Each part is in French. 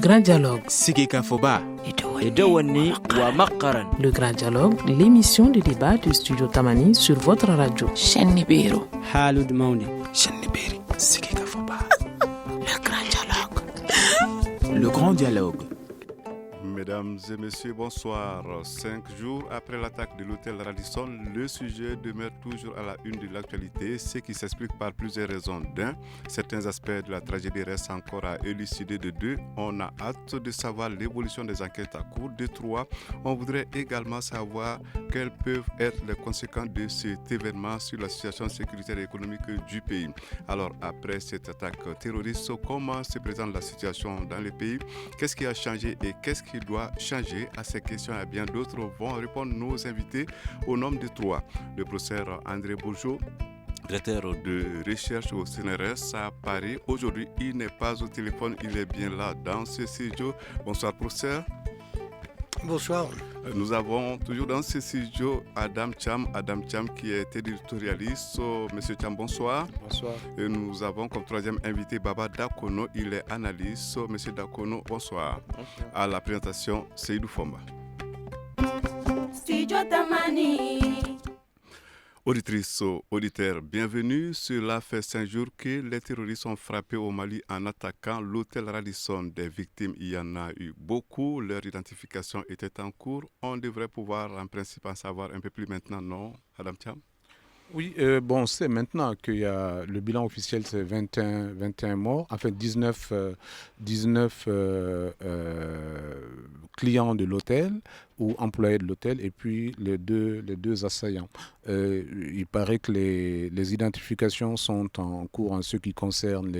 Grand Dialogue. Sigika Foba. Edouani wa Makaran. Le Grand Dialogue, l'émission de débat du Studio Tamani sur votre radio. Chenibiro. Halud Mauni. Chenibiri. Sigika Foba. Le Grand Dialogue. Le Grand Dialogue. Mesdames et messieurs, bonsoir. 5 jours après l'attaque de l'hôtel Radisson, le sujet demeure toujours à la une de l'actualité, ce qui s'explique par plusieurs raisons. D'un, certains aspects de la tragédie restent encore à élucider. De deux, on a hâte de savoir l'évolution des enquêtes à cours. De trois, on voudrait également savoir quelles peuvent être les conséquences de cet événement sur la situation sécuritaire et économique du pays. Alors, après cette attaque terroriste, comment se présente la situation dans le pays? Qu'est-ce qui a changé et qu'est-ce qui doit changer? À ces questions et bien d'autres vont répondre nos invités au nombre de trois. Le professeur André Bourgeot, directeur de recherche au CNRS à Paris. Aujourd'hui, il n'est pas au téléphone, il est bien là dans ce studio. Bonsoir, professeur. Bonsoir. Nous avons toujours dans ce studio Adam Cham qui est éditorialiste. Monsieur Cham, bonsoir. Bonsoir. Et nous avons comme troisième invité Baba Dakono, il est analyste. Monsieur Dakono, bonsoir. Bonsoir. À la présentation, Seydou Fomba. Studio Tamani. Auditrices, auditeurs, bienvenue. Cela fait 5 jours que les terroristes ont frappé au Mali en attaquant l'hôtel Radisson. Des victimes, il y en a eu beaucoup. Leur identification était en cours. On devrait pouvoir en principe en savoir un peu plus maintenant, non, Adam Cham? Oui, c'est maintenant qu'il y a le bilan officiel, c'est 21 morts, enfin 19 clients de l'hôtel ou employés de l'hôtel et puis les deux assaillants. Il paraît que les identifications sont en cours en ce qui concerne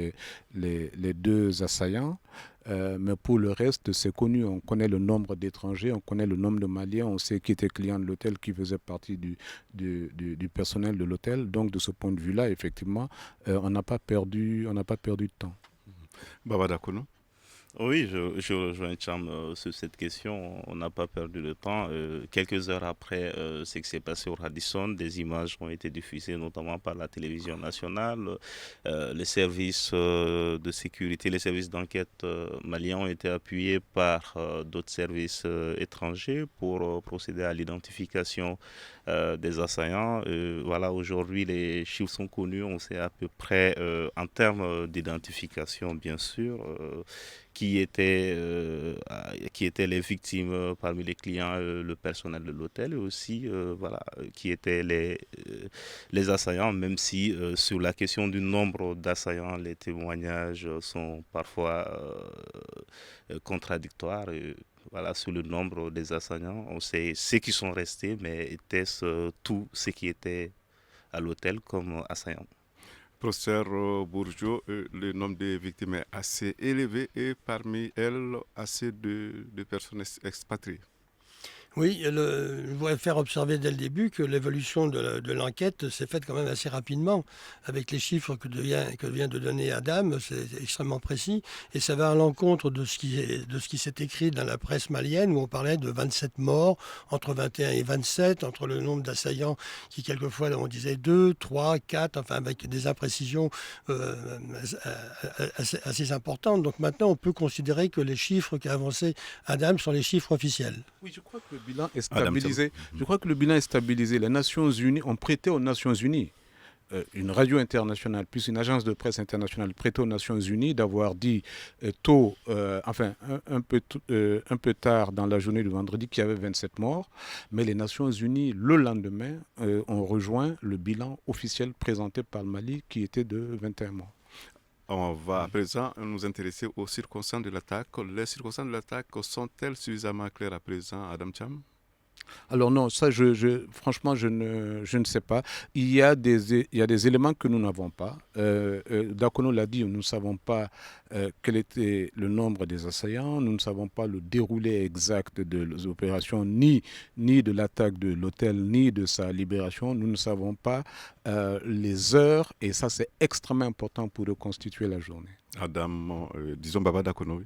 les deux assaillants. Mais pour le reste, c'est connu. On connaît le nombre d'étrangers, on connaît le nombre de Maliens, on sait qui était client de l'hôtel, qui faisait partie du personnel de l'hôtel. Donc, de ce point de vue-là, effectivement, on n'a pas perdu de temps. Baba Dakono. Oui, je rejoins Cham sur cette question. On n'a pas perdu de temps. Quelques heures après ce qui s'est passé au Radisson, des images ont été diffusées notamment par la télévision nationale. Les services de sécurité, les services d'enquête maliens ont été appuyés par d'autres services étrangers pour procéder à l'identification des assaillants. Voilà, aujourd'hui, les chiffres sont connus. On sait à peu près, en termes d'identification, bien sûr, qui étaient les victimes parmi les clients, le personnel de l'hôtel et aussi qui étaient les assaillants, même si sur la question du nombre d'assaillants, les témoignages sont parfois contradictoires. Voilà, sur le nombre des assaillants, on sait ceux qui sont restés, mais était-ce tout ce qui était à l'hôtel comme assaillants? Professeur Bourgeot, le nombre de victimes est assez élevé et parmi elles, assez de personnes expatriées. Oui, je voudrais faire observer dès le début que l'évolution de l'enquête s'est faite quand même assez rapidement. Avec les chiffres que vient de donner Adam, c'est extrêmement précis. Et ça va à l'encontre de ce qui s'est écrit dans la presse malienne, où on parlait de 27 morts, entre 21 et 27, entre le nombre d'assaillants qui, quelquefois, on disait 2, 3, 4, enfin avec des imprécisions assez importantes. Donc maintenant, on peut considérer que les chiffres qu'a avancé Adam sont les chiffres officiels. Oui, je crois que le bilan est stabilisé. Les Nations Unies ont prêté aux Nations Unies, une radio internationale plus une agence de presse internationale prêtée aux Nations Unies d'avoir dit un peu tard dans la journée du vendredi qu'il y avait 27 morts, mais les Nations Unies le lendemain ont rejoint le bilan officiel présenté par le Mali qui était de 21 morts. On va à présent nous intéresser aux circonstances de l'attaque. Les circonstances de l'attaque sont-elles suffisamment claires à présent, Adam Cham? Alors non, ça, franchement, je ne sais pas. Il y a des éléments que nous n'avons pas. Dakono l'a dit, nous ne savons pas quel était le nombre des assaillants, nous ne savons pas le déroulé exact des opérations, ni de l'attaque de l'hôtel, ni de sa libération. Nous ne savons pas les heures, et ça, c'est extrêmement important pour reconstituer la journée. Adam, disons Baba Dakono, oui.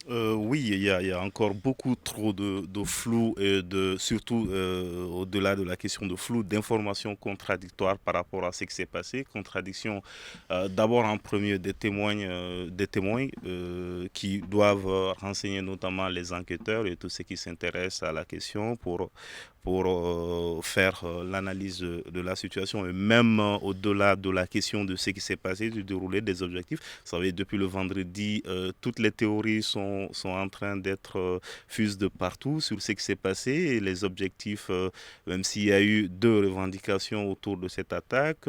Oui, il y a encore beaucoup trop de flou et surtout au-delà de la question de flou, d'informations contradictoires par rapport à ce qui s'est passé. Contradiction d'abord en premier des témoins qui doivent renseigner notamment les enquêteurs et tous ceux qui s'intéressent à la question pour faire l'analyse de la situation et même au-delà de la question de ce qui s'est passé, du déroulé des objectifs. Vous savez, depuis le vendredi, toutes les théories sont en train d'être fuses de partout sur ce qui s'est passé et les objectifs, même s'il y a eu 2 revendications autour de cette attaque,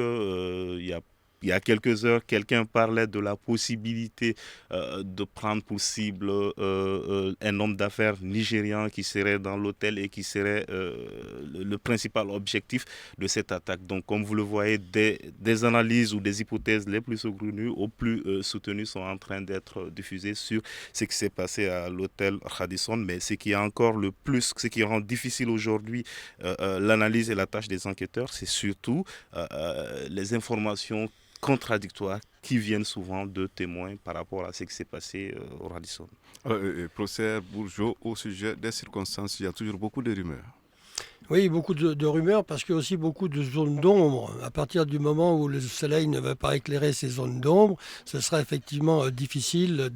il y a quelques heures, quelqu'un parlait de la possibilité de prendre pour cible un homme d'affaires nigérian qui serait dans l'hôtel et qui serait le principal objectif de cette attaque. Donc, comme vous le voyez, des analyses ou des hypothèses les plus saugrenues aux plus soutenues sont en train d'être diffusées sur ce qui s'est passé à l'hôtel Radisson. Mais ce qui rend difficile aujourd'hui l'analyse et la tâche des enquêteurs, c'est surtout les informations contradictoires qui viennent souvent de témoins par rapport à ce qui s'est passé au Radisson. Alors, professeur Bourgeot, au sujet des circonstances, il y a toujours beaucoup de rumeurs. Oui, beaucoup de rumeurs parce qu'il y a aussi beaucoup de zones d'ombre. À partir du moment où le soleil ne va pas éclairer ces zones d'ombre, ce sera effectivement difficile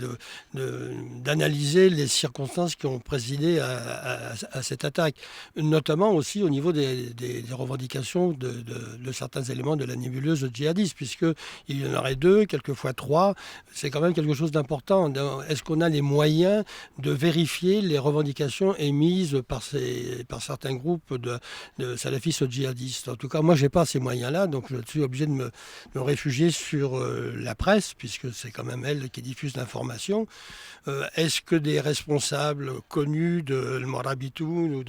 d'analyser les circonstances qui ont présidé à cette attaque. Notamment aussi au niveau des revendications de certains éléments de la nébuleuse djihadiste, puisqu'il y en aurait 2, quelquefois 3. C'est quand même quelque chose d'important. Est-ce qu'on a les moyens de vérifier les revendications émises par certains groupes de salafistes djihadistes? En tout cas, moi, je n'ai pas ces moyens-là, donc je suis obligé de me réfugier sur la presse, puisque c'est quand même elle qui diffuse l'information. Est-ce que des responsables connus de Morabitoun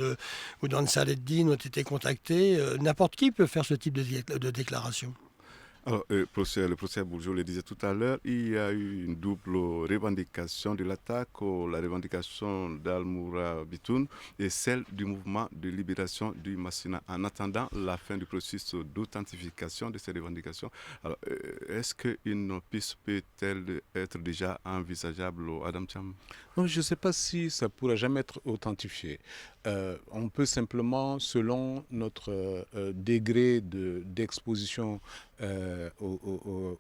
ou d'Ansar el-Din ont été contactés? N'importe qui peut faire ce type de déclaration. Alors, le professeur Bourgeot le disait tout à l'heure, il y a eu une double revendication de l'attaque, la revendication d'Al-Moura Bitoun et celle du mouvement de libération du Massina. En attendant la fin du processus d'authentification de ces revendications, alors, est-ce qu'une piste peut-elle être déjà envisageable, Adam Cham? Non, je ne sais pas si ça pourra jamais être authentifié. On peut simplement, selon notre degré d'exposition aux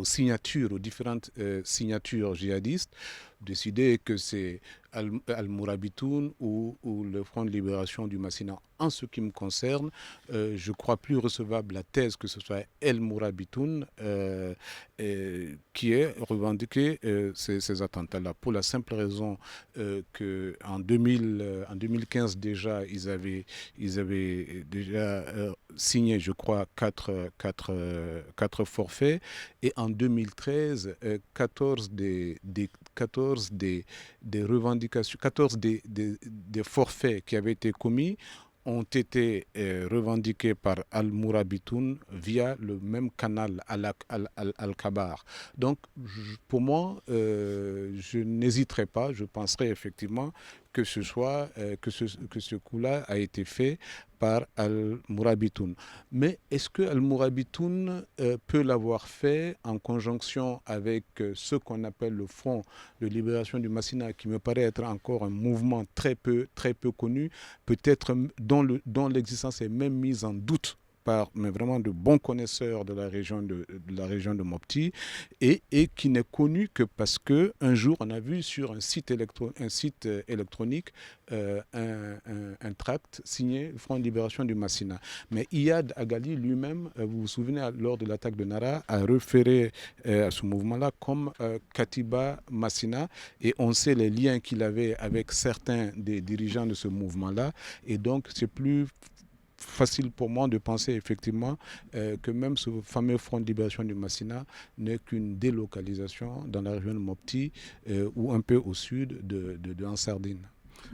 signatures, aux différentes signatures djihadistes, décider que c'est Al-Mourabitoun ou le Front de libération du Massina. En ce qui me concerne, je crois plus recevable la thèse que ce soit Al-Mourabitoun qui ait revendiqué ces attentats-là, pour la simple raison qu'en 2015 déjà, ils avaient déjà signé, je crois, 4 forfaits, et en 2013, 14 des revendications, 14 des forfaits qui avaient été commis ont été revendiqués par Al-Mourabitoun via le même canal Al-Kabar. Donc, pour moi, je n'hésiterai pas, je penserai effectivement que ce coup-là a été fait par Al-Mourabitoun. Mais est-ce que Al-Mourabitoun peut l'avoir fait en conjonction avec ce qu'on appelle le Front de libération du Massina, qui me paraît être encore un mouvement très peu connu, peut-être dont l'existence est même mise en doute mais vraiment de bons connaisseurs de la région de Mopti, et qui n'est connu que parce qu'un jour on a vu sur un site électronique un tract signé Front de libération du Massina. Mais Iyad Agali lui-même, vous vous souvenez, lors de l'attaque de Nara, a référé à ce mouvement-là comme Katiba Massina, et on sait les liens qu'il avait avec certains des dirigeants de ce mouvement-là, et donc c'est plus facile pour moi de penser effectivement que même ce fameux Front de libération du Massina n'est qu'une délocalisation dans la région de Mopti ou un peu au sud de Ansardine.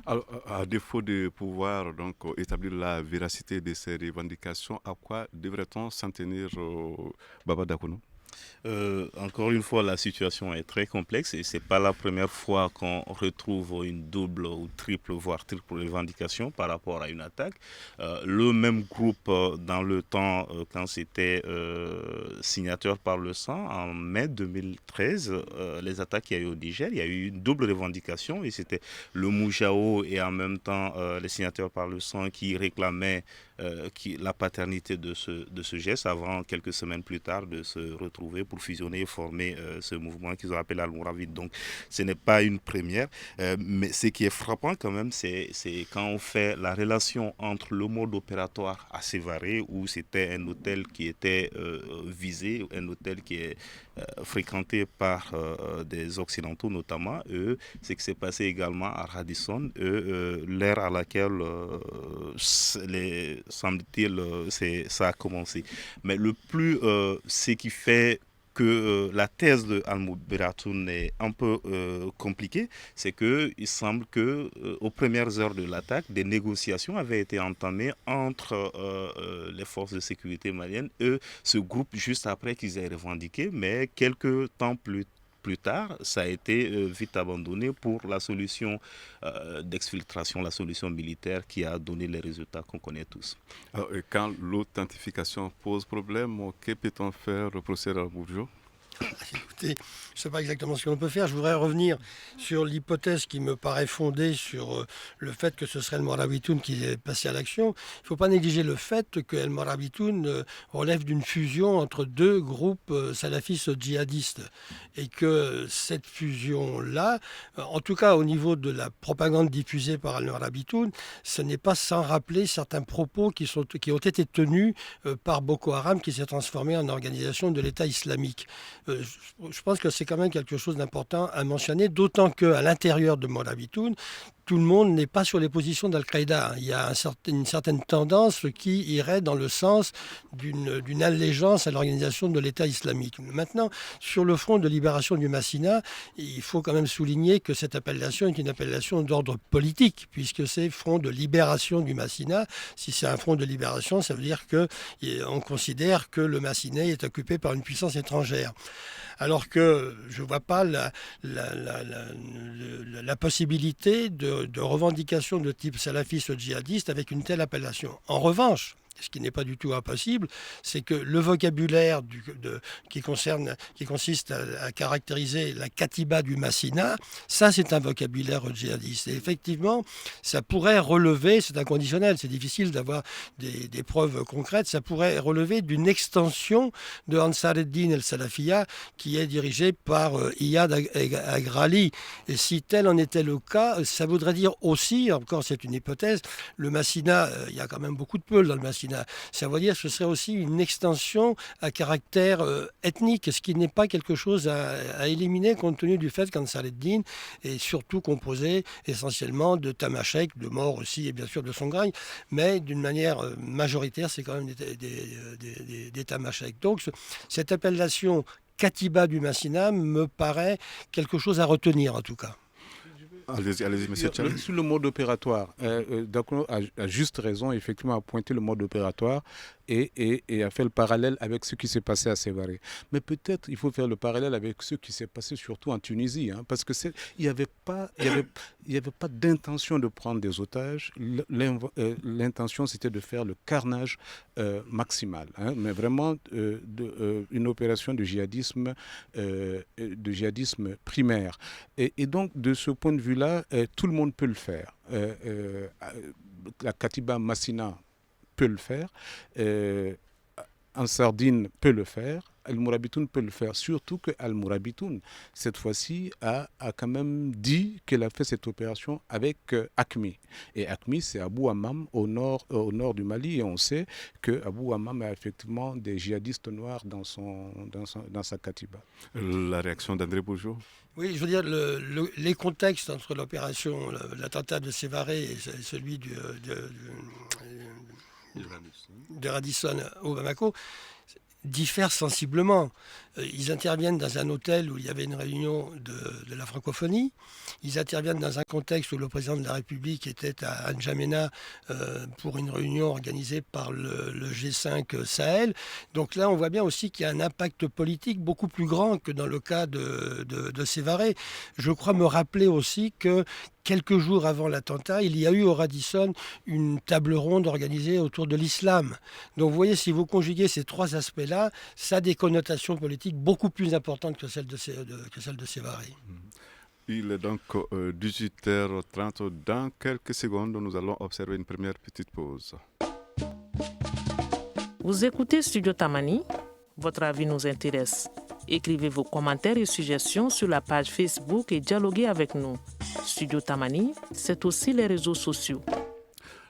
Alors, à défaut de pouvoir donc établir la véracité de ces revendications, à quoi devrait-on s'en tenir, Baba Dakono? Encore une fois, la situation est très complexe et c'est pas la première fois qu'on retrouve une double ou triple, voire triple revendication par rapport à une attaque. Le même groupe, dans le temps, quand c'était signateur par le sang, en mai 2013, les attaques qu'il y a eu au Niger, il y a eu une double revendication et c'était le Moujao et en même temps les signateurs par le sang qui réclamaient la paternité de ce geste avant, quelques semaines plus tard, de se retrouver pour fusionner et former ce mouvement qu'ils ont appelé Al-Mouravid. Donc ce n'est pas une première, mais ce qui est frappant quand même, c'est quand on fait la relation entre le mode opératoire à Sévaré, où c'était un hôtel qui était visé, un hôtel qui est fréquenté par des Occidentaux notamment, ce qui s'est passé également à Radisson, l'ère à laquelle semble-t-il ça a commencé. Mais ce qui fait que la thèse de Al-Mourabitoun est un peu compliquée, c'est qu'il semble que aux premières heures de l'attaque, des négociations avaient été entamées entre les forces de sécurité maliennes et ce groupe juste après qu'ils aient revendiqué, mais quelques temps plus tard, ça a été vite abandonné pour la solution d'exfiltration, la solution militaire qui a donné les résultats qu'on connaît tous. Alors, quand l'authentification pose problème, que peut-on faire, professeur Bourgeot? Écoutez, je ne sais pas exactement ce qu'on peut faire. Je voudrais revenir sur l'hypothèse qui me paraît fondée sur le fait que ce serait El Mourabitoun qui est passé à l'action. Il ne faut pas négliger le fait que El Mourabitoun relève d'une fusion entre deux groupes salafistes djihadistes et que cette fusion-là, en tout cas au niveau de la propagande diffusée par El Mourabitoun, ce n'est pas sans rappeler certains propos qui ont été tenus par Boko Haram qui s'est transformé en organisation de l'État islamique. Je pense que c'est quand même quelque chose d'important à mentionner, d'autant qu'à l'intérieur de Mourabitoun, tout le monde n'est pas sur les positions d'Al-Qaïda. Il y a une certaine tendance qui irait dans le sens d'une allégeance à l'organisation de l'État islamique. Maintenant, sur le front de libération du Massina, il faut quand même souligner que cette appellation est une appellation d'ordre politique, puisque c'est front de libération du Massina. Si c'est un front de libération, ça veut dire qu'on considère que le Massinais est occupé par une puissance étrangère. Alors que je ne vois pas la possibilité de revendication de type salafiste djihadiste avec une telle appellation. En revanche, ce qui n'est pas du tout impossible, c'est que le vocabulaire qui consiste à caractériser la katiba du Massina, ça c'est un vocabulaire djihadiste. Et effectivement, ça pourrait relever, c'est inconditionnel, c'est difficile d'avoir des preuves concrètes, ça pourrait relever d'une extension de Ansar ad-Din el-Salafiyya qui est dirigée par Iyad Agrali. Et si tel en était le cas, ça voudrait dire aussi, encore c'est une hypothèse, le Massina, il y a quand même beaucoup de peuls dans le Massina. Ça veut dire que ce serait aussi une extension à caractère ethnique, ce qui n'est pas quelque chose à éliminer compte tenu du fait qu'Ansar ad-Din est surtout composé essentiellement de Tamashek, de morts aussi et bien sûr de Songhai, mais d'une manière majoritaire c'est quand même des Tamashek. Donc cette appellation Katiba du Massina me paraît quelque chose à retenir en tout cas. Allez-y, monsieur Tchal. Sur le mode opératoire, Dakouno a juste raison, effectivement, à pointer le mode opératoire et à faire le parallèle avec ce qui s'est passé à Sévaré. Mais peut-être il faut faire le parallèle avec ce qui s'est passé surtout en Tunisie, parce que il n'y avait pas d'intention de prendre des otages. L'intention, c'était de faire le carnage maximal, mais vraiment une opération de djihadisme primaire. Et donc, de ce point de vue-là, tout le monde peut le faire. La Katiba Massina peut le faire, Ansar ad-Din peut le faire, Al-Mourabitoun peut le faire, surtout que Al-Mourabitoun, cette fois-ci, a quand même dit qu'elle a fait cette opération avec AQMI. Et AQMI, c'est Abou Hammam au nord du Mali, et on sait que Abou Hammam a effectivement des djihadistes noirs dans sa Katiba. La réaction d'André Bourgeot? Oui, je veux dire, les contextes entre l'opération, l'attentat de Sévaré et celui de Radisson au Bamako, diffèrent sensiblement. Ils interviennent dans un hôtel où il y avait une réunion de la francophonie. Ils interviennent dans un contexte où le président de la République était à N'Djamena pour une réunion organisée par le G5 Sahel. Donc là, on voit bien aussi qu'il y a un impact politique beaucoup plus grand que dans le cas de Sévaré. Je crois me rappeler aussi que quelques jours avant l'attentat, il y a eu au Radisson une table ronde organisée autour de l'islam. Donc vous voyez, si vous conjuguez ces trois aspects-là, ça a des connotations politiques beaucoup plus importantes que celles de Sévaré. Il est donc 18h30. Dans quelques secondes, nous allons observer une première petite pause. Vous écoutez Studio Tamani. Votre avis nous intéresse. Écrivez vos commentaires et suggestions sur la page Facebook et dialoguez avec nous. Studio Tamani, c'est aussi les réseaux sociaux.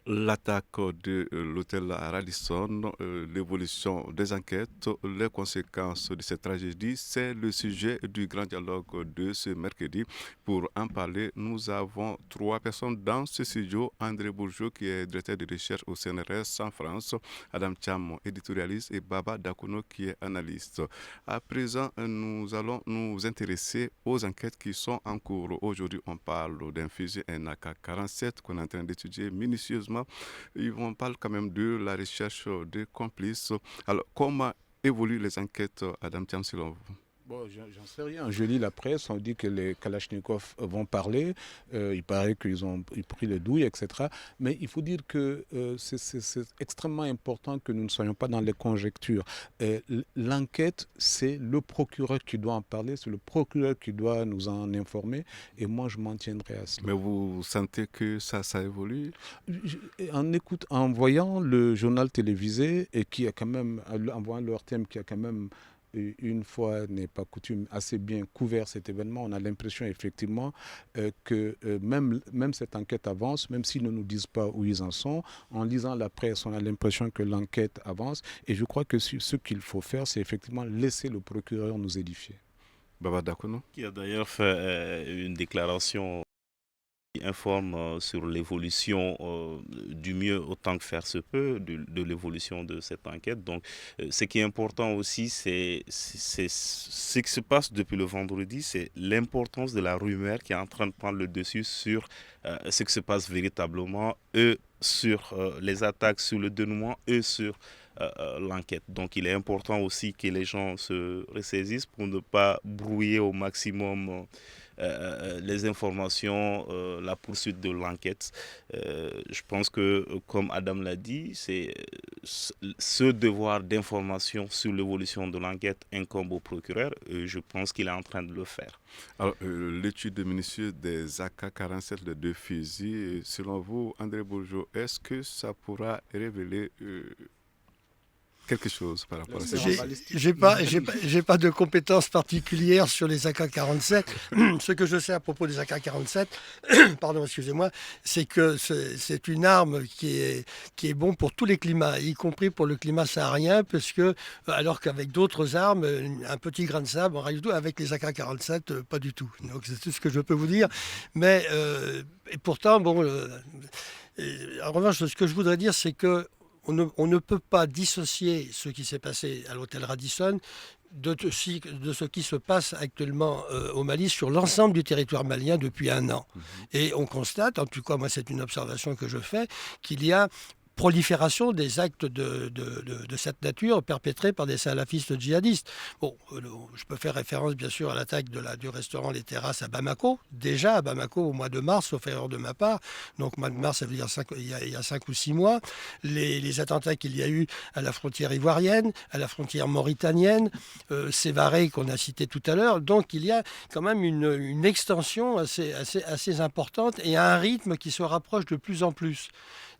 L'attaque de l'hôtel Radisson, l'évolution des enquêtes, les conséquences de cette tragédie, c'est le sujet du grand dialogue de ce mercredi. Pour en parler, nous avons trois personnes dans ce studio. André Bourgeot, qui est directeur de recherche au CNRS en France, Adam Cham, éditorialiste, et Baba Dakono, qui est analyste. À présent, nous allons nous intéresser aux enquêtes qui sont en cours. Aujourd'hui, on parle d'un fusil AK-47 qu'on est en train d'étudier minutieusement. On parle quand même de la recherche des complices. Alors, comment évoluent les enquêtes, Adam Thiam, selon vous? Bon, j'en sais rien. Je lis la presse, on dit que les Kalachnikov vont parler. Il paraît qu'ils ont pris le douille, etc. Mais il faut dire que c'est extrêmement important que nous ne soyons pas dans les conjectures. L'enquête, c'est le procureur qui doit en parler, c'est le procureur qui doit nous en informer. Et moi, je m'en tiendrai à cela. Mais vous sentez que ça évolue? En voyant le journal télévisé, et qui a quand même, en voyant leur thème, qui a quand même une fois n'est pas coutume, assez bien couvert cet événement, on a l'impression effectivement que même cette enquête avance, même s'ils ne nous disent pas où ils en sont. En lisant la presse, on a l'impression que l'enquête avance. Et je crois que ce qu'il faut faire, c'est effectivement laisser le procureur nous édifier. Baba Dakono, qui a d'ailleurs fait une déclaration qui informe sur l'évolution du mieux autant que faire se peut de l'évolution de cette enquête. Donc ce qui est important aussi, c'est ce qui se passe depuis le vendredi, c'est l'importance de la rumeur qui est en train de prendre le dessus sur ce qui se passe véritablement, sur les attaques, sur le dénouement, sur l'enquête. Donc il est important aussi que les gens se ressaisissent pour ne pas brouiller au maximum les informations, la poursuite de l'enquête. Je pense que, comme Adam l'a dit, c'est ce devoir d'information sur l'évolution de l'enquête incombe au procureur. Je pense qu'il est en train de le faire. Alors, l'étude minutieuse des AK-47, les deux fusils, selon vous, André Bourgeot, est-ce que ça pourra révéler quelque chose par rapport à ça? J'ai pas de compétences particulières sur les AK-47. Ce que je sais à propos des AK-47, pardon, excusez-moi, c'est que c'est une arme qui est bon pour tous les climats, y compris pour le climat saharien, parce que, alors qu'avec d'autres armes, un petit grain de sable, on rajoute tout, avec les AK-47, pas du tout. Donc c'est tout ce que je peux vous dire. Mais, et pourtant, bon, en revanche, ce que je voudrais dire, c'est que on ne peut pas dissocier ce qui s'est passé à l'hôtel Radisson de ce qui se passe actuellement au Mali sur l'ensemble du territoire malien depuis un an. Et on constate, en tout cas moi c'est une observation que je fais, qu'il y a prolifération des actes de cette nature perpétrés par des salafistes djihadistes. Bon, je peux faire référence bien sûr à l'attaque du restaurant Les Terrasses à Bamako, déjà à Bamako au mois de mars, sauf erreur de ma part. Donc mois de mars, ça veut dire il y a 5 ou 6 mois. Les attentats qu'il y a eu à la frontière ivoirienne, à la frontière mauritanienne, Sévaré qu'on a cité tout à l'heure. Donc il y a quand même une extension assez importante et à un rythme qui se rapproche de plus en plus.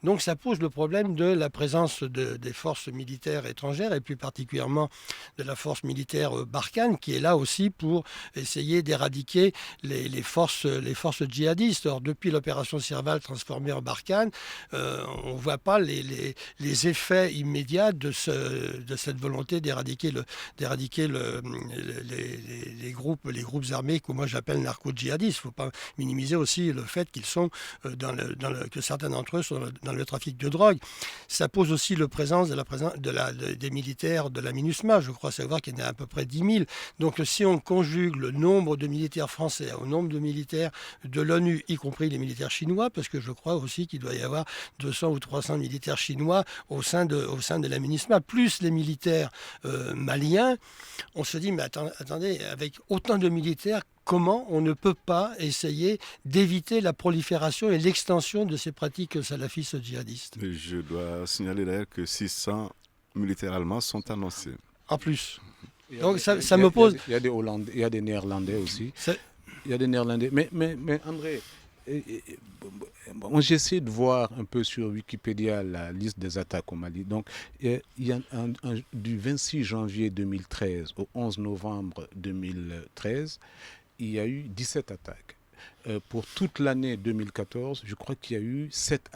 Donc ça pose le problème de la présence des forces militaires étrangères et plus particulièrement de la force militaire Barkhane qui est là aussi pour essayer d'éradiquer les forces djihadistes. Or depuis l'opération Serval transformée en Barkhane, on ne voit pas les effets immédiats de cette volonté d'éradiquer les groupes armés que moi j'appelle narco-djihadistes. Il ne faut pas minimiser aussi le fait qu'ils sont que certains d'entre eux sont dans dans le trafic de drogue. Ça pose aussi la présence des militaires de la MINUSMA. Je crois savoir qu'il y en a à peu près 10 000. Donc si on conjugue le nombre de militaires français au nombre de militaires de l'ONU, y compris les militaires chinois, parce que je crois aussi qu'il doit y avoir 200 ou 300 militaires chinois au sein de la MINUSMA, plus les militaires maliens, on se dit, mais attendez, avec autant de militaires, comment on ne peut pas essayer d'éviter la prolifération et l'extension de ces pratiques salafistes djihadistes? Je dois signaler d'ailleurs que 600 militaires allemands sont annoncés. En plus. Donc ça me pose... Il y a des Hollandais, il y a des Néerlandais aussi. Il y a des Néerlandais. Mais André, j'essaie de voir un peu sur Wikipédia la liste des attaques au Mali. Donc, il y a du 26 janvier 2013 au 11 novembre 2013, il y a eu 17 attaques. Pour toute l'année 2014, je crois qu'il y a eu 7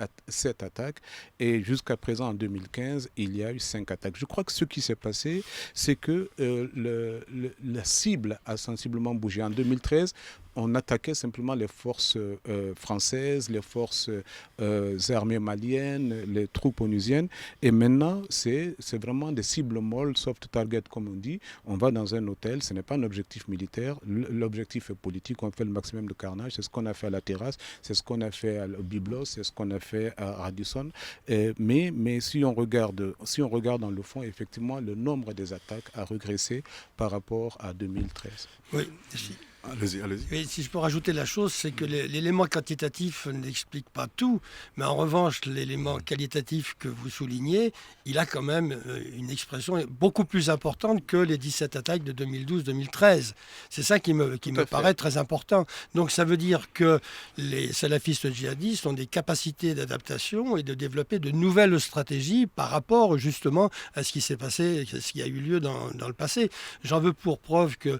attaques et jusqu'à présent en 2015, il y a eu 5 attaques. Je crois que ce qui s'est passé, c'est que la cible a sensiblement bougé. En 2013, on attaquait simplement les forces françaises, les forces armées maliennes, les troupes onusiennes. Et maintenant, c'est vraiment des cibles molles, soft target comme on dit. On va dans un hôtel, ce n'est pas un objectif militaire. L'objectif est politique, on fait le maximum de carnage. C'est ce qu'on a fait à la terrasse, c'est ce qu'on a fait à Byblos, c'est ce qu'on a fait à Radisson. Mais si on regarde dans le fond, effectivement, le nombre des attaques a régressé par rapport à 2013. Oui, allez-y. Et si je peux rajouter la chose, c'est que l'élément quantitatif n'explique pas tout, mais en revanche, l'élément qualitatif que vous soulignez, il a quand même une expression beaucoup plus importante que les 17 attaques de 2012-2013. C'est ça qui me paraît très important. Donc ça veut dire que les salafistes djihadistes ont des capacités d'adaptation et de développer de nouvelles stratégies par rapport justement à ce qui s'est passé, ce qui a eu lieu dans le passé. J'en veux pour preuve que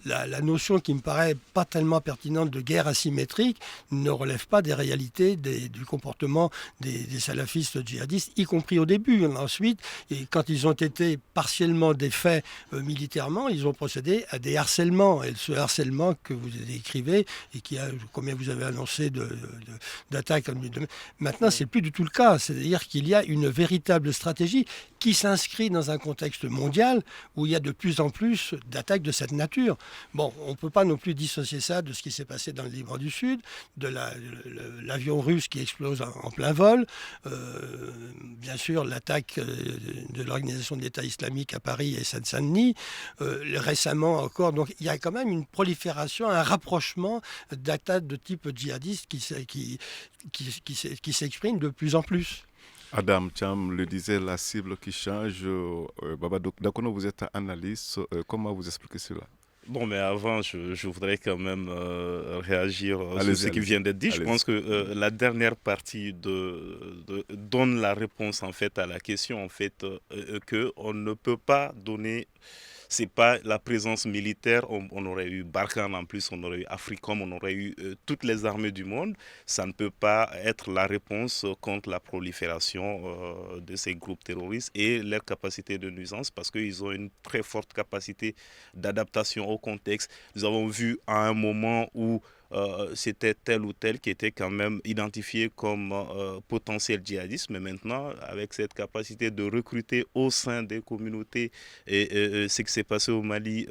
la notion qui me paraît pas tellement pertinente de guerre asymétrique ne relève pas des réalités du comportement des salafistes djihadistes, y compris au début. Ensuite, et quand ils ont été partiellement défaits militairement, ils ont procédé à des harcèlements. Et ce harcèlement que vous décrivez et combien vous avez annoncé d'attaques. Maintenant, c'est plus du tout le cas. C'est-à-dire qu'il y a une véritable stratégie qui s'inscrit dans un contexte mondial où il y a de plus en plus d'attaques de cette nature. Bon, on ne peut pas non plus dissocier ça de ce qui s'est passé dans le Liban du Sud, de l'avion russe qui explose en plein vol, bien sûr l'attaque de l'organisation de l'État islamique à Paris et Seine-Saint-Denis, récemment encore. Donc il y a quand même une prolifération, un rapprochement d'attaques de type djihadiste qui s'exprime de plus en plus. Adam Cham le disait, la cible qui change. Baba Dakono, vous êtes analyste. Comment vous expliquez cela? Bon, mais avant, je voudrais quand même réagir sur ce qui vient d'être dit. Je pense que la dernière partie donne la réponse en fait à la question en fait qu'on ne peut pas donner. C'est pas la présence militaire, on aurait eu Barkhane en plus, on aurait eu Africom, on aurait eu toutes les armées du monde. Ça ne peut pas être la réponse contre la prolifération de ces groupes terroristes et leur capacité de nuisance parce qu'ils ont une très forte capacité d'adaptation au contexte. Nous avons vu à un moment où c'était tel ou tel qui était quand même identifié comme potentiel djihadiste, mais maintenant, avec cette capacité de recruter au sein des communautés, et ce qui s'est passé au Mali,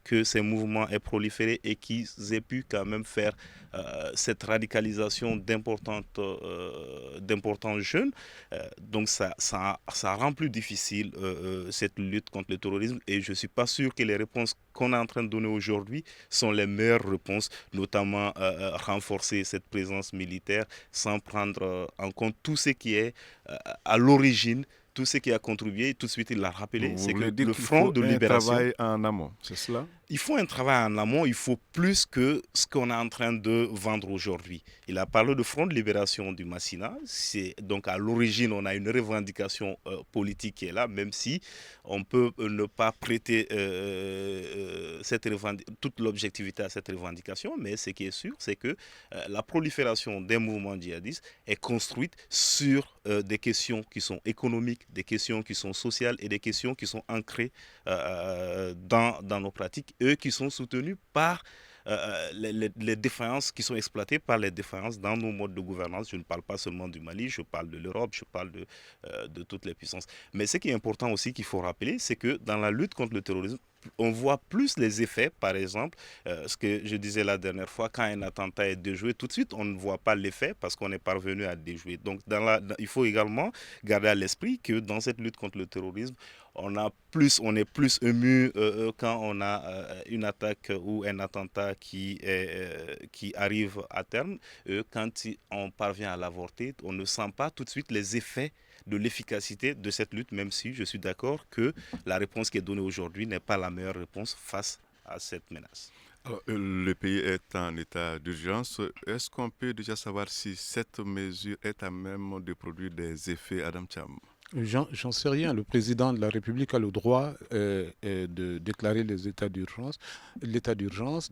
que ces mouvements aient proliféré et qu'ils aient pu quand même faire cette radicalisation d'importants jeunes. Donc ça rend plus difficile cette lutte contre le terrorisme et je ne suis pas sûr que les réponses qu'on est en train de donner aujourd'hui sont les meilleures réponses, notamment renforcer cette présence militaire sans prendre en compte tout ce qui est à l'origine, tout ce qui a contribué. Tout de suite, il l'a rappelé, c'est que le front de libération... Il faut un travail en amont, c'est cela? Il faut un travail en amont, il faut plus que ce qu'on est en train de vendre aujourd'hui. Il a parlé de front de libération du Massina. Donc à l'origine, on a une revendication politique qui est là, même si on peut ne pas prêter toute l'objectivité à cette revendication. Mais ce qui est sûr, c'est que la prolifération des mouvements djihadistes est construite sur des questions qui sont économiques, des questions qui sont sociales et des questions qui sont ancrées dans nos pratiques, eux qui sont soutenus par les défaillances qui sont exploitées par les défaillances dans nos modes de gouvernance. Je ne parle pas seulement du Mali, je parle de l'Europe, je parle de toutes les puissances. Mais ce qui est important aussi qu'il faut rappeler, c'est que dans la lutte contre le terrorisme, on voit plus les effets, par exemple, ce que je disais la dernière fois, quand un attentat est déjoué, tout de suite, on ne voit pas l'effet parce qu'on est parvenu à déjouer. Donc, il faut également garder à l'esprit que dans cette lutte contre le terrorisme, on est plus ému quand on a une attaque ou un attentat qui arrive à terme. Quand on parvient à l'avorter, on ne sent pas tout de suite les effets de l'efficacité de cette lutte, même si je suis d'accord que la réponse qui est donnée aujourd'hui n'est pas la meilleure réponse face à cette menace. Alors, le pays est en état d'urgence. Est-ce qu'on peut déjà savoir si cette mesure est à même de produire des effets, Adam Cham? J'en sais rien. Le président de la République a le droit de déclarer l'état d'urgence.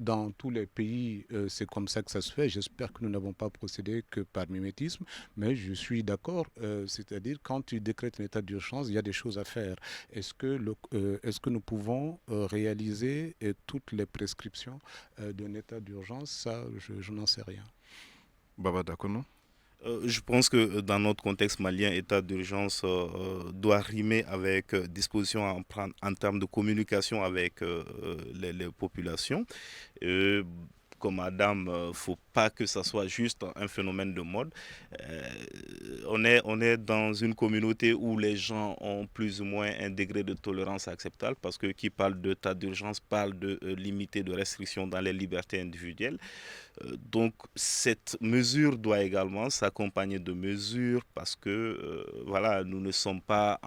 Dans tous les pays, c'est comme ça que ça se fait. J'espère que nous n'avons pas procédé que par mimétisme, mais je suis d'accord. C'est-à-dire, quand tu décrètes un état d'urgence, il y a des choses à faire. Est-ce que nous pouvons réaliser toutes les prescriptions d'un état d'urgence? Ça, je n'en sais rien. Baba Dakono? Je pense que dans notre contexte malien, état d'urgence doit rimer avec disposition en termes de communication avec les populations. Comme Adam, il ne faut pas que ça soit juste un phénomène de mode. On est dans une communauté où les gens ont plus ou moins un degré de tolérance acceptable, parce que qui parle d'état d'urgence parle de limiter, de restrictions dans les libertés individuelles. Donc cette mesure doit également s'accompagner de mesures parce que voilà, nous n'avons pas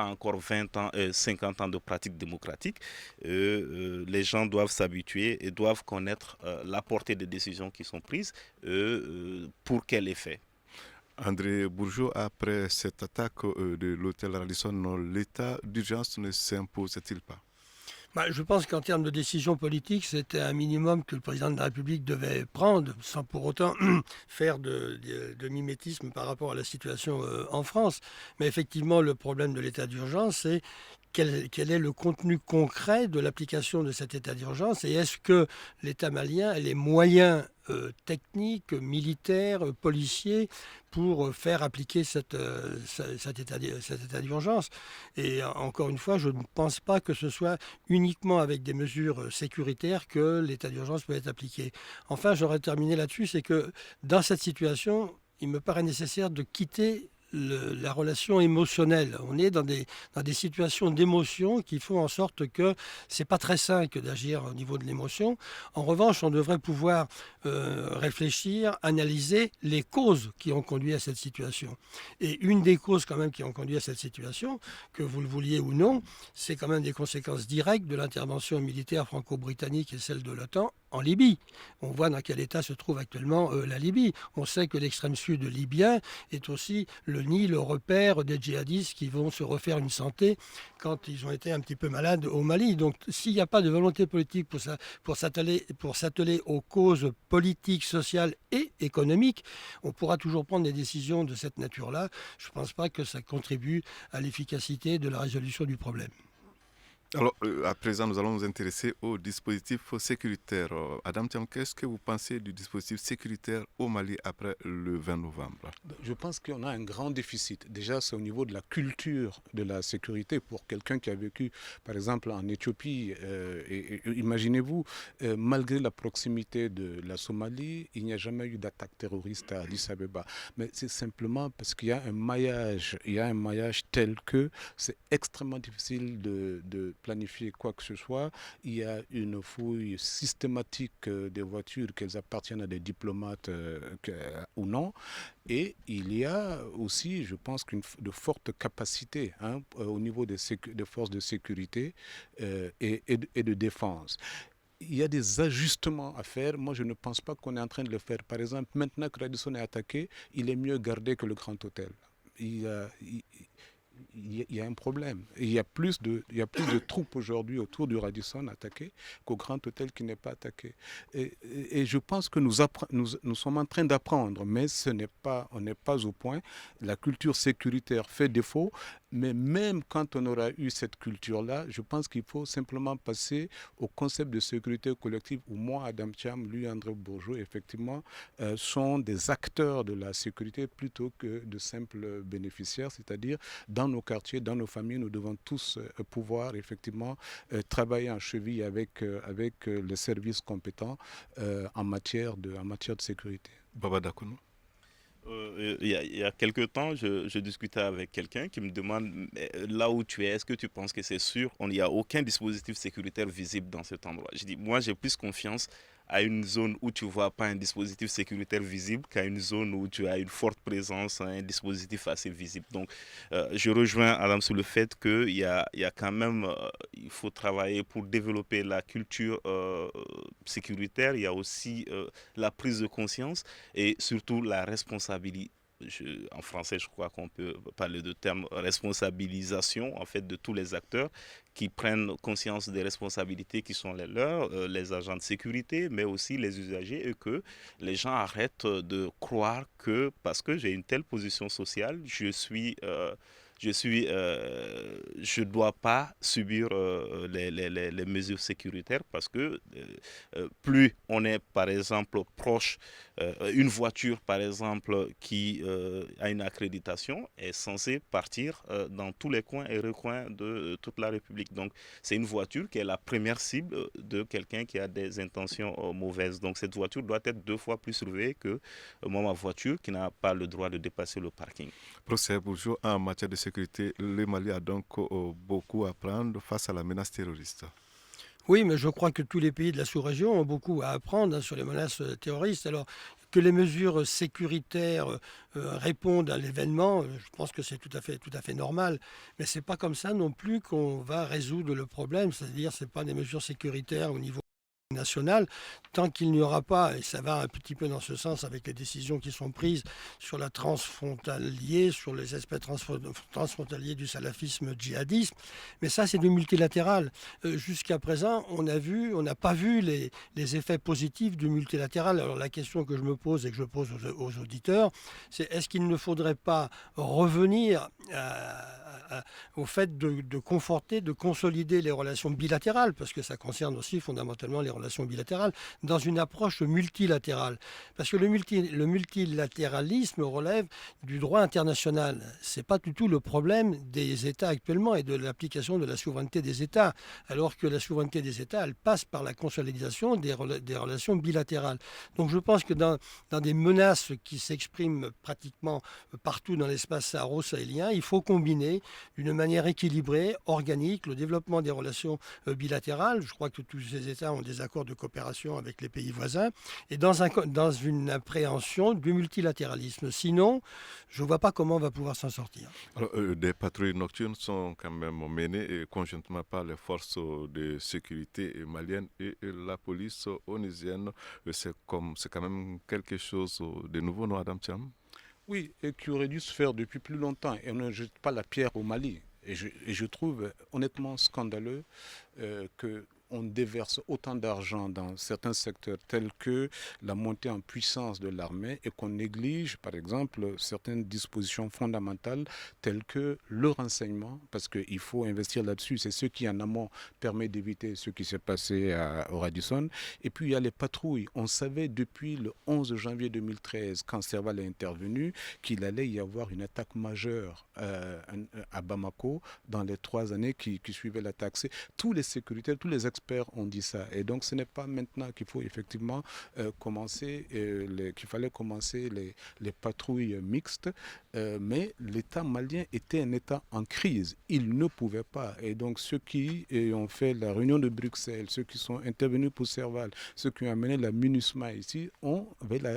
encore 20 ans, 50 ans de pratique démocratique. Les gens doivent s'habituer et doivent connaître la portée des décisions qui sont prises, pour quel effet. André Bourgeot, après cette attaque de l'hôtel Radisson, l'état d'urgence ne s'impose-t-il pas? Je pense qu'en termes de décision politique, c'était un minimum que le président de la République devait prendre, sans pour autant faire de mimétisme par rapport à la situation en France. Mais effectivement, le problème de l'état d'urgence, c'est quel est le contenu concret de l'application de cet état d'urgence et est-ce que l'État malien a les moyens techniques, militaires, policiers pour faire appliquer cet état d'urgence. Et encore une fois, je ne pense pas que ce soit uniquement avec des mesures sécuritaires que l'état d'urgence peut être appliqué. Enfin, j'aurais terminé là-dessus, c'est que dans cette situation, il me paraît nécessaire de quitter la relation émotionnelle. On est dans des situations d'émotion qui font en sorte que c'est pas très sain que d'agir au niveau de l'émotion. En revanche, on devrait pouvoir réfléchir, analyser les causes qui ont conduit à cette situation. Et une des causes quand même qui ont conduit à cette situation, que vous le vouliez ou non, c'est quand même des conséquences directes de l'intervention militaire franco-britannique et celle de l'OTAN en Libye. On voit dans quel état se trouve actuellement la Libye. On sait que l'extrême sud libyen est aussi le nid, le repère des djihadistes qui vont se refaire une santé quand ils ont été un petit peu malades au Mali. Donc s'il n'y a pas de volonté politique pour s'atteler aux causes politiques, sociales et économiques, on pourra toujours prendre des décisions de cette nature-là. Je ne pense pas que ça contribue à l'efficacité de la résolution du problème. Alors, à présent, nous allons nous intéresser au dispositif sécuritaire. Adam Thiam, qu'est-ce que vous pensez du dispositif sécuritaire au Mali après le 20 novembre? Je pense qu'on a un grand déficit. Déjà, c'est au niveau de la culture de la sécurité. Pour quelqu'un qui a vécu, par exemple, en Éthiopie, imaginez-vous, malgré la proximité de la Somalie, il n'y a jamais eu d'attaque terroriste à Addis Abeba. Mais c'est simplement parce qu'il y a un maillage, tel que c'est extrêmement difficile de planifier quoi que ce soit. Il y a une fouille systématique des voitures, qu'elles appartiennent à des diplomates ou non. Et il y a aussi, je pense, de fortes capacités au niveau des forces de sécurité et de défense. Il y a des ajustements à faire. Moi, je ne pense pas qu'on est en train de le faire. Par exemple, maintenant que Radisson est attaqué, il est mieux gardé que le Grand Hôtel. Il y a un problème. Il y a plus de troupes aujourd'hui autour du Radisson attaqué qu'au Grand Hôtel qui n'est pas attaqué. Et je pense que nous sommes en train d'apprendre, mais on n'est pas au point. La culture sécuritaire fait défaut. Mais même quand on aura eu cette culture-là, je pense qu'il faut simplement passer au concept de sécurité collective où moi, Adam Thiam, lui, André Bourgeot, effectivement, sont des acteurs de la sécurité plutôt que de simples bénéficiaires. C'est-à-dire, dans nos quartiers, dans nos familles, nous devons tous pouvoir effectivement travailler en cheville avec les services compétents en matière de sécurité. Baba Dakono. Il y a quelque temps, je discutais avec quelqu'un qui me demande là où tu es, est-ce que tu penses que c'est sûr? Il n'y a aucun dispositif sécuritaire visible dans cet endroit. Je dis, moi j'ai plus confiance à une zone où tu ne vois pas un dispositif sécuritaire visible qu'à une zone où tu as une forte présence, un dispositif assez visible. Donc, je rejoins Adam sur le fait qu'il y a quand même, il faut travailler pour développer la culture sécuritaire. Il y a aussi la prise de conscience et surtout la responsabilité. En français, je crois qu'on peut parler de terme responsabilisation en fait de tous les acteurs qui prennent conscience des responsabilités qui sont les leurs, les agents de sécurité, mais aussi les usagers, et que les gens arrêtent de croire que parce que j'ai une telle position sociale, je dois pas subir les mesures sécuritaires parce que plus on est par exemple proche, une voiture par exemple qui a une accréditation est censée partir dans tous les coins et recoins de toute la République. Donc c'est une voiture qui est la première cible de quelqu'un qui a des intentions mauvaises. Donc cette voiture doit être 2 fois plus surveillée que moi, ma voiture qui n'a pas le droit de dépasser le parking. Professeur Bourgeot, en matière de sécurité, le Mali a donc beaucoup à prendre face à la menace terroriste. Oui, mais je crois que tous les pays de la sous-région ont beaucoup à apprendre sur les menaces terroristes. Alors, que les mesures sécuritaires répondent à l'événement, je pense que c'est tout à fait normal. Mais ce n'est pas comme ça non plus qu'on va résoudre le problème. C'est-à-dire que ce n'est pas des mesures sécuritaires au niveau national, tant qu'il n'y aura pas, et ça va un petit peu dans ce sens avec les décisions qui sont prises sur la transfrontalier, sur les aspects transfrontaliers du salafisme djihadisme, mais ça c'est du multilatéral. Jusqu'à présent, on n'a pas vu les effets positifs du multilatéral. Alors la question que je me pose et que je pose aux auditeurs, c'est est-ce qu'il ne faudrait pas revenir au fait de conforter, de consolider les relations bilatérales, parce que ça concerne aussi fondamentalement les relations bilatérales, dans une approche multilatérale. Parce que le multilatéralisme relève du droit international. Ce n'est pas du tout le problème des États actuellement et de l'application de la souveraineté des États, alors que la souveraineté des États, elle passe par la consolidation des relations bilatérales. Donc je pense que dans des menaces qui s'expriment pratiquement partout dans l'espace saharo-sahélien, il faut combiner d'une manière équilibrée, organique, le développement des relations bilatérales. Je crois que tous ces États ont des accords de coopération avec les pays voisins et dans une appréhension du multilatéralisme. Sinon, je ne vois pas comment on va pouvoir s'en sortir. Alors, des patrouilles nocturnes sont quand même menées conjointement par les forces de sécurité maliennes et la police onusienne. C'est quand même quelque chose de nouveau, non, Adam Thiam? Oui, et qui aurait dû se faire depuis plus longtemps. Et on ne jette pas la pierre au Mali. Et je trouve honnêtement scandaleux qu'on déverse autant d'argent dans certains secteurs tels que la montée en puissance de l'armée et qu'on néglige par exemple certaines dispositions fondamentales telles que le renseignement, parce qu'il faut investir là-dessus. C'est ce qui en amont permet d'éviter ce qui s'est passé au Radisson. Et puis il y a les patrouilles. On savait depuis le 11 janvier 2013, quand Serval est intervenu, qu'il allait y avoir une attaque majeure à Bamako dans les 3 années qui suivaient l'attaque. Tous les sécuritaires, tous les experts ont dit ça. Et donc ce n'est pas maintenant qu'il faut effectivement commencer les patrouilles mixtes, mais l'État malien était un État en crise. Il ne pouvait pas. Et donc ceux qui ont fait la réunion de Bruxelles, ceux qui sont intervenus pour Serval, ceux qui ont amené la MINUSMA ici,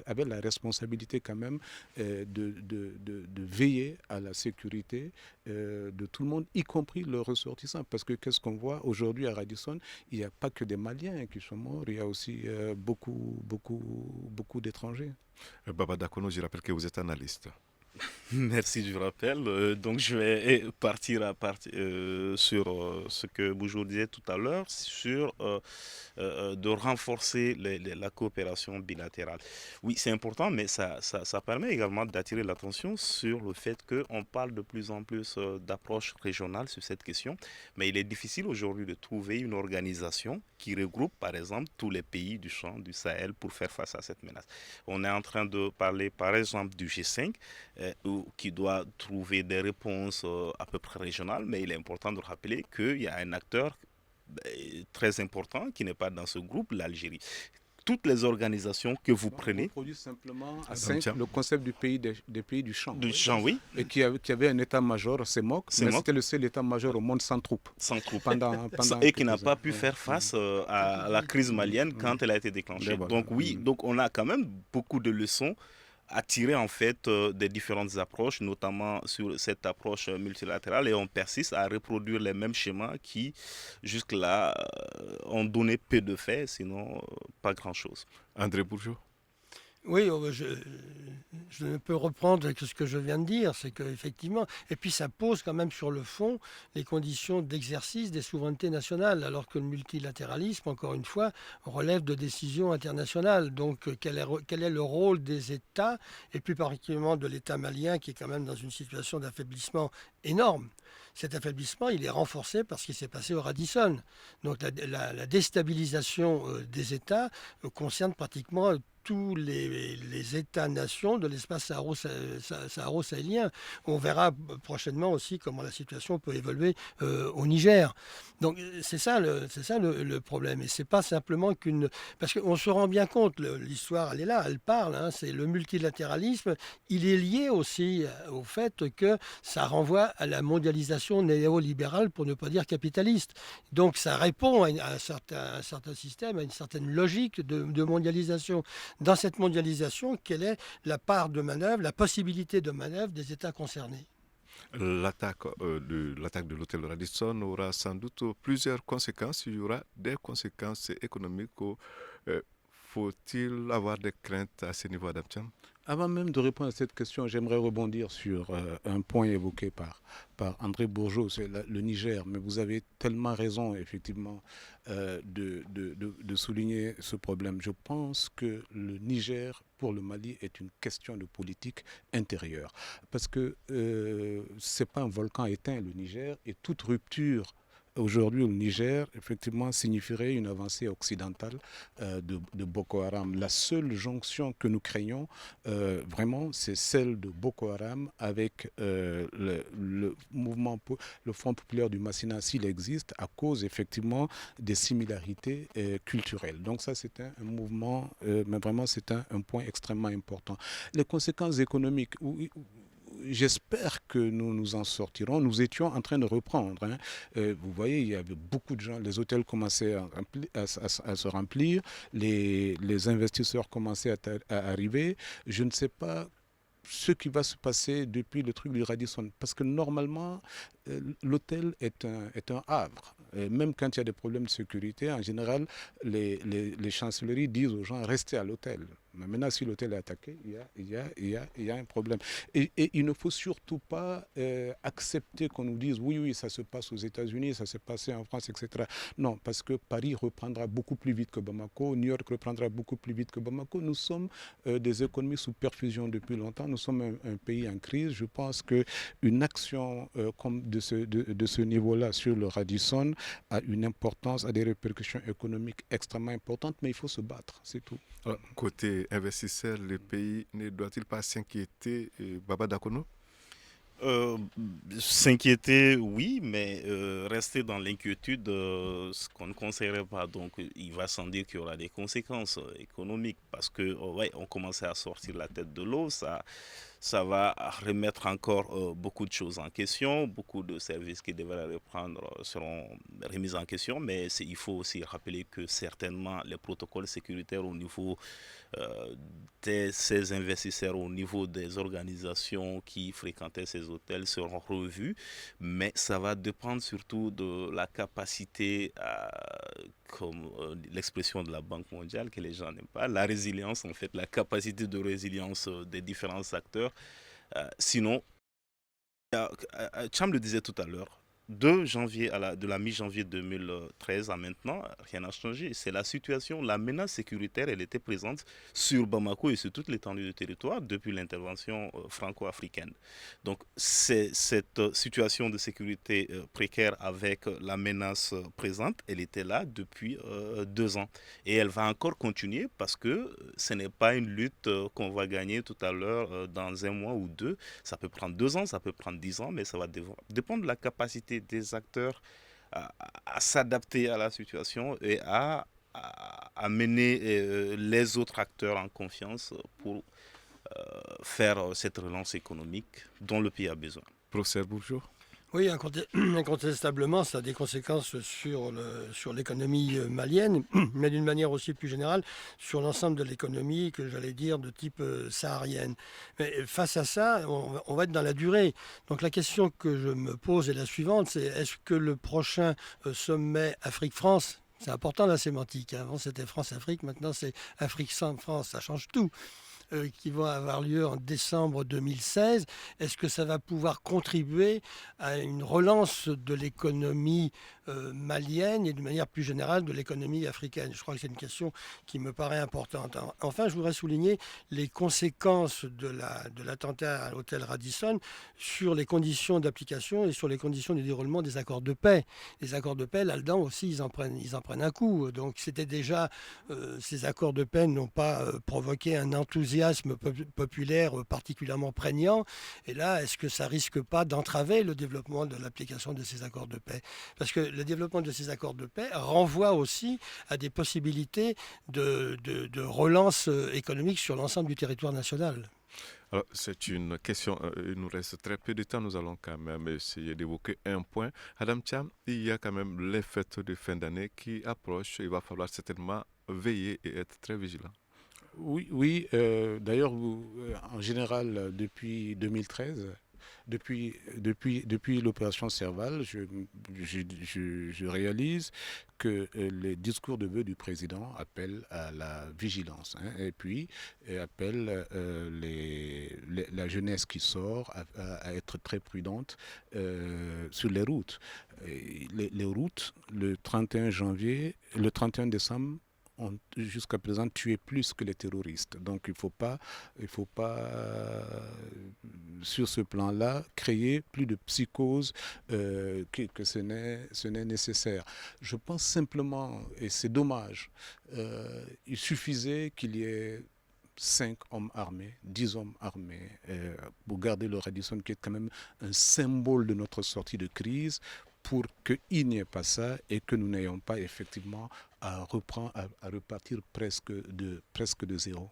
avaient la responsabilité quand même de veiller à la sécurité de tout le monde, y compris leurs ressortissants. Parce que qu'est-ce qu'on voit aujourd'hui à Radisson? Il n'y a pas que des Maliens qui sont morts, il y a aussi beaucoup d'étrangers. Baba Dakono, je rappelle que vous êtes analyste. Merci du rappel. Donc, je vais partir sur ce que Boujou disait tout à l'heure, sur de renforcer la coopération bilatérale. Oui, c'est important, mais ça permet également d'attirer l'attention sur le fait qu'on parle de plus en plus d'approche régionale sur cette question, mais il est difficile aujourd'hui de trouver une organisation qui regroupe, par exemple, tous les pays du champ du Sahel pour faire face à cette menace. On est en train de parler, par exemple, du G5, qui doit trouver des réponses à peu près régionales, mais il est important de rappeler qu'il y a un acteur très important qui n'est pas dans ce groupe, l'Algérie. Toutes les organisations que vous prenez. On produit simplement le concept du pays des pays du champ. Du champ, oui. Et qui avait un état-major, c'est MOC, mais c'était le seul état-major au monde sans troupes. Sans troupes. Et qui n'a pas pu faire face à la crise malienne quand elle a été déclenchée. Donc oui, donc on a quand même beaucoup de leçons à tirer en fait des différentes approches, notamment sur cette approche multilatérale, et on persiste à reproduire les mêmes schémas qui jusque-là ont donné peu de faits, sinon pas grand-chose. André Bourgeot. Oui, je ne peux reprendre que ce que je viens de dire, c'est qu'effectivement, et puis ça pose quand même sur le fond les conditions d'exercice des souverainetés nationales, alors que le multilatéralisme, encore une fois, relève de décisions internationales. Donc quel est le rôle des États, et plus particulièrement de l'État malien, qui est quand même dans une situation d'affaiblissement énorme. Cet affaiblissement, il est renforcé par ce qui s'est passé au Radisson. Donc la déstabilisation des États concerne pratiquement tous les États-nations de l'espace saharo-sahélien. On verra prochainement aussi comment la situation peut évoluer au Niger. Donc c'est ça le problème. Et c'est pas simplement parce qu'on se rend bien compte, l'histoire elle est là, elle parle. Hein, c'est le multilatéralisme. Il est lié aussi au fait que ça renvoie à la mondialisation néolibérale, pour ne pas dire capitaliste. Donc ça répond à un certain système, à une certaine logique de mondialisation. Dans cette mondialisation, quelle est la part de manœuvre, la possibilité de manœuvre des États concernés ? L'attaque de l'hôtel Radisson aura sans doute plusieurs conséquences. Il y aura des conséquences économiques. Faut-il avoir des craintes à ce niveau, Adam Thiam ? Avant même de répondre à cette question, j'aimerais rebondir sur un point évoqué par André Bourgeot, c'est le Niger. Mais vous avez tellement raison, effectivement, de souligner ce problème. Je pense que le Niger, pour le Mali, est une question de politique intérieure. Parce que ce n'est pas un volcan éteint, le Niger, et toute rupture aujourd'hui au Niger, effectivement, signifierait une avancée occidentale de Boko Haram. La seule jonction que nous craignons, vraiment, c'est celle de Boko Haram avec le mouvement, le Front populaire du Massina, s'il existe, à cause, effectivement, des similarités culturelles. Donc ça, c'est un mouvement, mais vraiment, c'est un point extrêmement important. Les conséquences économiques, j'espère que nous nous en sortirons. Nous étions en train de reprendre. Hein. Vous voyez, il y avait beaucoup de gens. Les hôtels commençaient à se remplir. Les investisseurs commençaient à arriver. Je ne sais pas ce qui va se passer depuis le truc du Radisson. Parce que normalement, l'hôtel est un havre. Même quand il y a des problèmes de sécurité, en général, les chancelleries disent aux gens, restez à l'hôtel. Mais maintenant, si l'hôtel est attaqué, il y a un problème. Et il ne faut surtout pas accepter qu'on nous dise, oui, ça se passe aux États-Unis, ça s'est passé en France, etc. Non, parce que Paris reprendra beaucoup plus vite que Bamako, New York reprendra beaucoup plus vite que Bamako. Nous sommes des économies sous perfusion depuis longtemps. Nous sommes un pays en crise. Je pense qu'une action comme de ce niveau-là sur le Radisson a une importance, a des répercussions économiques extrêmement importantes, mais il faut se battre, c'est tout. Côté investisseurs, le pays ne doit-il pas s'inquiéter, Baba Dakono ? S'inquiéter, oui, mais rester dans l'inquiétude, ce qu'on ne conseillerait pas. Donc, il va sans dire qu'il y aura des conséquences économiques parce que, on commençait à sortir la tête de l'eau, ça va remettre encore beaucoup de choses en question, beaucoup de services qui devraient reprendre seront remis en question, mais il faut aussi rappeler que certainement les protocoles sécuritaires au niveau de ces investisseurs, au niveau des organisations qui fréquentaient ces hôtels seront revus, mais ça va dépendre surtout de la capacité, comme l'expression de la Banque mondiale que les gens n'aiment pas, la résilience en fait, la capacité de résilience des différents acteurs Sinon, Cham le disait tout à l'heure, de la mi-janvier 2013 à maintenant, rien n'a changé. C'est la situation, la menace sécuritaire, elle était présente sur Bamako et sur toute l'étendue du territoire depuis l'intervention franco-africaine. Donc cette situation de sécurité précaire avec la menace présente, elle était là depuis 2 ans. Et elle va encore continuer parce que ce n'est pas une lutte qu'on va gagner tout à l'heure dans 1 mois ou 2. Ça peut prendre 2 ans, ça peut prendre 10 ans, mais ça va dépendre de la capacité des acteurs à s'adapter à la situation et à mener les autres acteurs en confiance pour faire cette relance économique dont le pays a besoin. Professeur Bourgeot. Oui, incontestablement, ça a des conséquences sur l'économie malienne, mais d'une manière aussi plus générale sur l'ensemble de l'économie, que j'allais dire de type saharienne. Mais face à ça, on va être dans la durée. Donc la question que je me pose est la suivante, c'est est-ce que le prochain sommet Afrique-France, c'est important la sémantique, hein, avant c'était France-Afrique, maintenant c'est Afrique-France, ça change tout. Qui vont avoir lieu en décembre 2016. Est-ce que ça va pouvoir contribuer à une relance de l'économie malienne et de manière plus générale de l'économie africaine? Je crois que c'est une question qui me paraît importante. Enfin, je voudrais souligner les conséquences de l'attentat à l'hôtel Radisson sur les conditions d'application et sur les conditions du déroulement des accords de paix. Les accords de paix, là-dedans aussi, ils en prennent un coup. Donc c'était déjà, ces accords de paix n'ont pas provoqué un enthousiasme populaire particulièrement prégnant. Et là, est-ce que ça risque pas d'entraver le développement de l'application de ces accords de paix? Parce que le développement de ces accords de paix renvoie aussi à des possibilités de relance économique sur l'ensemble du territoire national. Alors, c'est une question, il nous reste très peu de temps, nous allons quand même essayer d'évoquer un point. Adam Cham, il y a quand même les fêtes de fin d'année qui approchent, il va falloir certainement veiller et être très vigilant. Oui. D'ailleurs, en général, depuis 2013, depuis l'opération Serval, je réalise que les discours de vœux du président appellent à la vigilance, hein, et puis appellent la jeunesse qui sort à être très prudente sur les routes. Les routes, le 31 décembre, ont jusqu'à présent tué plus que les terroristes. Donc il faut pas sur ce plan-là créer plus de psychose que ce n'est nécessaire. Je pense simplement, et c'est dommage, il suffisait qu'il y ait 5 hommes armés, 10 hommes armés, pour garder le Radisson, qui est quand même un symbole de notre sortie de crise, pour qu'il n'y ait pas ça et que nous n'ayons pas effectivement à repartir presque de zéro.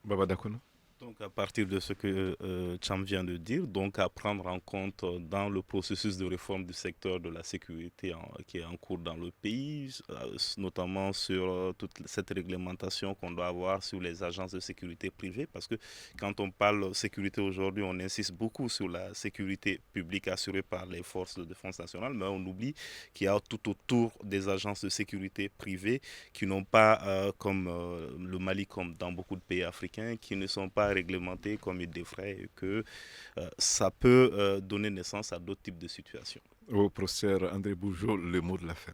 Baba Dakono. Donc à partir de ce que Cham vient de dire, donc à prendre en compte dans le processus de réforme du secteur de la sécurité qui est en cours dans le pays, notamment sur toute cette réglementation qu'on doit avoir sur les agences de sécurité privées, parce que quand on parle sécurité aujourd'hui, on insiste beaucoup sur la sécurité publique assurée par les forces de défense nationale, mais on oublie qu'il y a tout autour des agences de sécurité privées qui n'ont pas, comme le Mali, comme dans beaucoup de pays africains, qui ne sont pas réglementé comme il devrait et que ça peut donner naissance à d'autres types de situations. Au professeur André Bourgeot, le mot de la fin.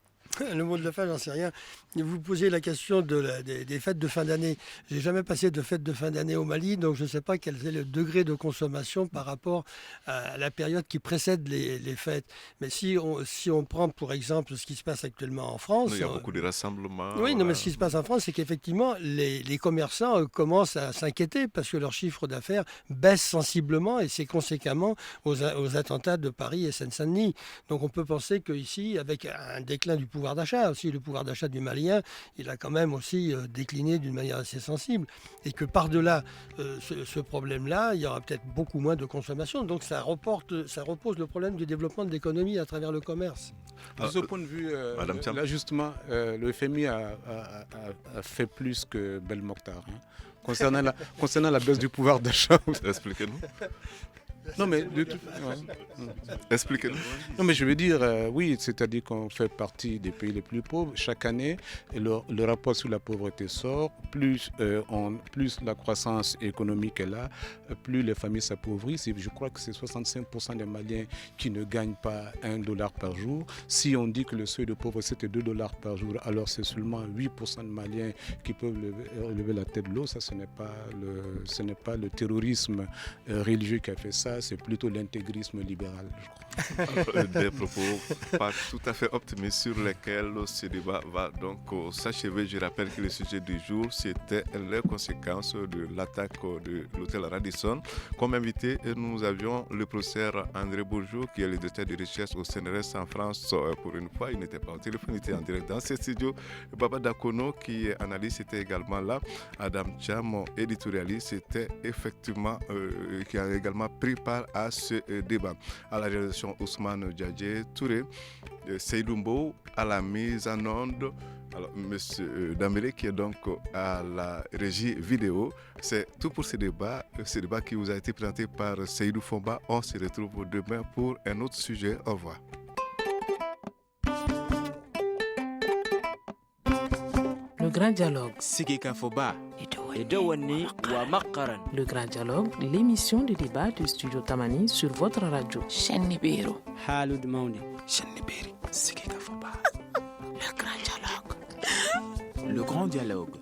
Le mot de la fin, j'en sais rien. Vous posiez la question des fêtes de fin d'année. J'ai jamais passé de fêtes de fin d'année au Mali, donc je ne sais pas quel est le degré de consommation par rapport à la période qui précède les fêtes. Mais si on prend pour exemple ce qui se passe actuellement en France... Il y a beaucoup de rassemblements. Oui, non, mais ce qui se passe en France, c'est qu'effectivement, les commerçants commencent à s'inquiéter parce que leur chiffre d'affaires baisse sensiblement et c'est conséquemment aux attentats de Paris et Seine-Saint-Denis. Donc on peut penser qu'ici, avec un déclin du pouvoir d'achat aussi, le pouvoir d'achat du Malien, il a quand même aussi décliné d'une manière assez sensible et que par-delà ce problème-là, il y aura peut-être beaucoup moins de consommation. Donc ça repose le problème du développement de l'économie à travers le commerce. De ce point de vue, là justement, le FMI a fait plus que Belmokhtar. Concernant la baisse du pouvoir d'achat. Expliquez-nous. Non, mais ouais. Expliquez-nous. Non, mais je veux dire, oui, c'est-à-dire qu'on fait partie des pays les plus pauvres. Chaque année, le rapport sur la pauvreté sort. Plus la croissance économique est là, plus les familles s'appauvrissent. Je crois que c'est 65% des Maliens qui ne gagnent pas $1 par jour. Si on dit que le seuil de pauvreté c'est $2 par jour, alors c'est seulement 8% de Maliens qui peuvent lever la tête de l'eau. Ça, ce n'est pas le terrorisme religieux qui a fait ça, c'est plutôt l'intégrisme libéral, je crois. Des propos pas tout à fait optimistes sur lesquels ce débat va donc s'achever. Je rappelle que le sujet du jour, c'était les conséquences de l'attaque de l'hôtel Radisson. Comme invité, nous avions le professeur André Bourgeot, qui est le directeur de recherche au CNRS en France. Pour une fois, il n'était pas au téléphone, il était en direct dans ce studio. Baba Dakono, qui est analyste, était également là. Adam Cham, éditorialiste, était effectivement qui a également pris part à ce débat. À la réalisation, Ousmane Djadje Touré, Seydou Mbow à la mise en onde. Alors, M. Dambélé qui est donc à la régie vidéo. C'est tout pour ce débat qui vous a été présenté par Seydou Fomba. On se retrouve demain pour un autre sujet. Au revoir. Le grand dialogue. Sigika Foba. Le grand dialogue, l'émission de débat du studio Tamani sur votre radio. Shenibiro. Halud Maondi. Shaniberi. Sigika Foba. Le grand dialogue. Le grand dialogue.